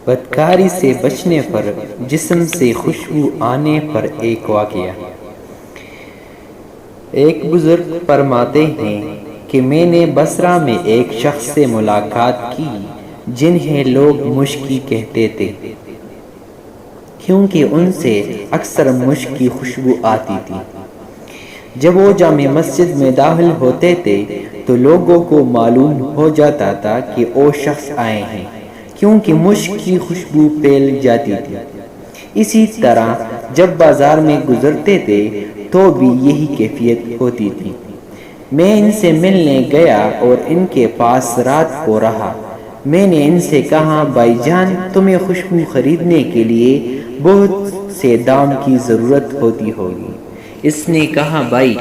بدکاری سے بچنے پر جسم سے خوشبو آنے پر ایک واقعہ۔ ایک بزرگ فرماتے ہیں کہ میں نے بصرہ میں ایک شخص سے ملاقات کی جنہیں لوگ مشکی کہتے تھے، کیونکہ ان سے اکثر مشک کی خوشبو آتی تھی۔ جب وہ جامع مسجد میں داخل ہوتے تھے تو لوگوں کو معلوم ہو جاتا تھا کہ وہ شخص آئے ہیں، کیونکہ مشک کی خوشبو پھیل جاتی تھی۔ اسی طرح جب بازار میں گزرتے تھے تو بھی یہی کیفیت ہوتی تھی۔ میں ان سے ملنے گیا اور ان کے پاس رات کو رہا۔ میں نے ان سے کہا، بھائی جان، تمہیں خوشبو خریدنے کے لیے بہت سے دام کی ضرورت ہوتی ہوگی۔ اس نے کہا، بھائی،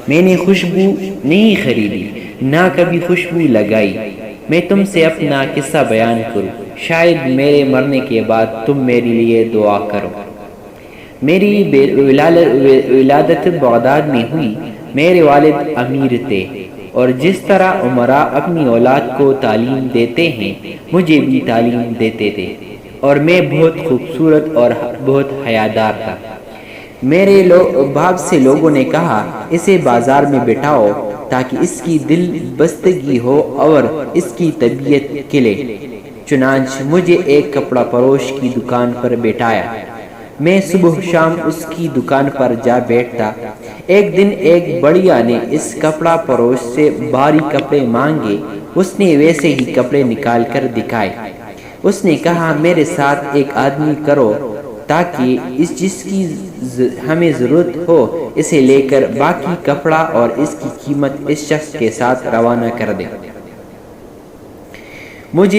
میں نے خوشبو نہیں خریدی، نہ کبھی خوشبو لگائی۔ میں تم سے اپنا قصہ بیان کروں، شاید میرے مرنے کے بعد تم میرے لیے دعا کرو۔ میری ولادت بغداد میں ہوئی۔ میرے والد امیر تھے، اور جس طرح امراء اپنی اولاد کو تعلیم دیتے ہیں مجھے بھی تعلیم دیتے تھے، اور میں بہت خوبصورت اور بہت حیادار تھا۔ میرے باپ سے لوگوں نے کہا، اسے بازار میں بٹھاؤ تاکہ اس کی دل بستگی ہو اور اس کی طبیعت کھلے۔ چنانچہ مجھے ایک کپڑا فروش کی دکان پر بٹھایا۔ میں صبح شام اس کی دکان پر جا بیٹھتا۔ ایک دن ایک بڑھیا نے اس کپڑا فروش سے بھاری کپڑے مانگے۔ اس نے ویسے ہی کپڑے نکال کر دکھائے۔ اس نے کہا، میرے ساتھ ایک آدمی کرو تاکہ جس کی ہمیں ضرورت ہو اسے لے کر باقی کپڑا اور اس کی قیمت اس شخص کے ساتھ روانہ کر دے۔ مجھ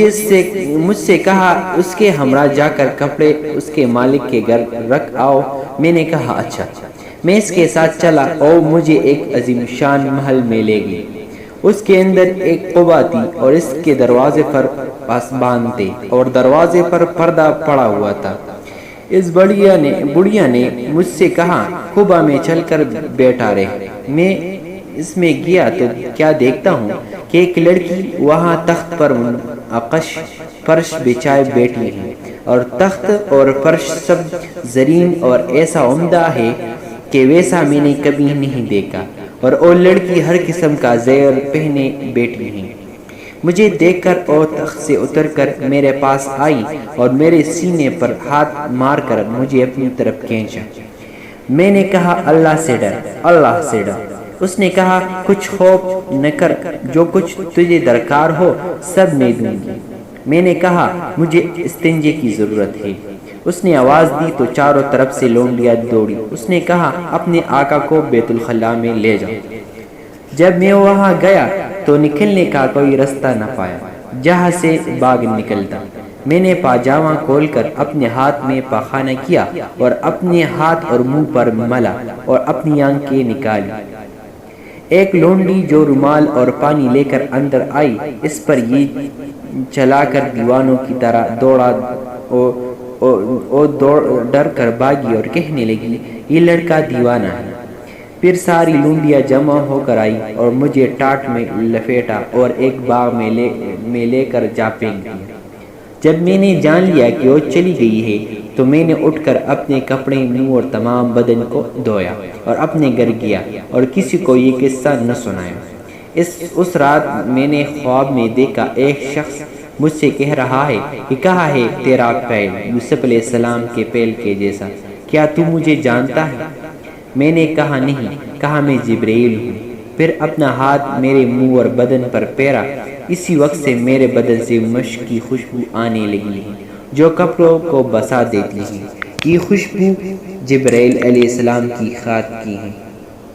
سے کہا، اس کے ہمراہ جا کر کپڑے اس کے مالک کے گھر رکھ آؤ۔ میں نے کہا، اچھا۔ میں اس کے ساتھ چلا اور مجھے ایک عظیم شان محل میں لے گئی۔ اس کے اندر ایک قبہ تھی اور اس کے دروازے پر پاسبان تھے اور دروازے پر پردہ پڑا ہوا تھا۔ اس بڑھیا نے مجھ سے کہا، قبہ میں چل کر بیٹھا رہے۔ میں اس میں گیا تو کیا دیکھتا ہوں کہ ایک لڑکی وہاں تخت پر منعکس فرش بچھائے بیٹھی ہے، اور تخت اور فرش سب زرین اور ایسا عمدہ ہے کہ ویسا میں نے کبھی نہیں دیکھا، اور وہ لڑکی ہر قسم کا زیور پہنے بیٹھی ہے۔ مجھے دیکھ کر وہ تخت سے اتر کر میرے پاس آئی اور میرے سینے پر ہاتھ مار کر مجھے اپنی طرف کھینچا۔ میں نے کہا، اللہ سے ڈر، اللہ سے ڈر۔ اس نے کہا، کچھ خوف نہ کر، جو کچھ تجھے درکار ہو سب میں دوں گی۔ میں نے کہا، مجھے استنجے کی ضرورت ہے۔ اس نے آواز دی تو چاروں طرف سے لونڈیاں دوڑی۔ اس نے کہا، اپنے آقا کو بیت الخلاء میں لے جاؤ۔ جب میں وہاں گیا تو نکلنے کا کوئی رستہ نہ پایا جہاں سے باغ نکلتا۔ میں نے پاجامہ کھول کر اپنے ہاتھ میں پاخانہ کیا اور اپنے ہاتھ اور منہ پر ملا اور اپنی آنکھیں نکالی۔ ایک لونڈی جو رومال اور پانی لے کر اندر آئی، اس پر یہ چلا کر دیوانوں کی طرح دوڑا ڈر کر بھاگی اور کہنے لگی، یہ لڑکا دیوانہ ہے۔ پھر ساری لونڈیاں جمع ہو کر آئی اور مجھے ٹاٹ میں لپیٹا اور ایک باغ میں لے کر جا پھینک دیا۔ جب میں نے جان لیا کہ وہ چلی گئی ہے تو میں نے اٹھ کر اپنے کپڑے، منہ اور تمام بدن کو دھویا اور اپنے گھر گیا اور کسی کو یہ قصہ نہ سنایا۔ اس رات میں نے خواب میں دیکھا، ایک شخص مجھ سے کہہ رہا ہے کہ کہاں ہے تیرا پیر یوسف علیہ السلام کے پیر کے جیسا، کیا تو مجھے جانتا ہے؟ میں نے کہا، نہیں۔ کہا، میں جبرائیل ہوں۔ پھر اپنا ہاتھ میرے منہ اور بدن پر پھیرا۔ اسی وقت سے میرے بدن سے مشک کی خوشبو آنے لگی ہے جو کپڑوں کو بسا دیتی ہے۔ یہ خوشبو جبرائیل علیہ السلام کی خط کی ہے۔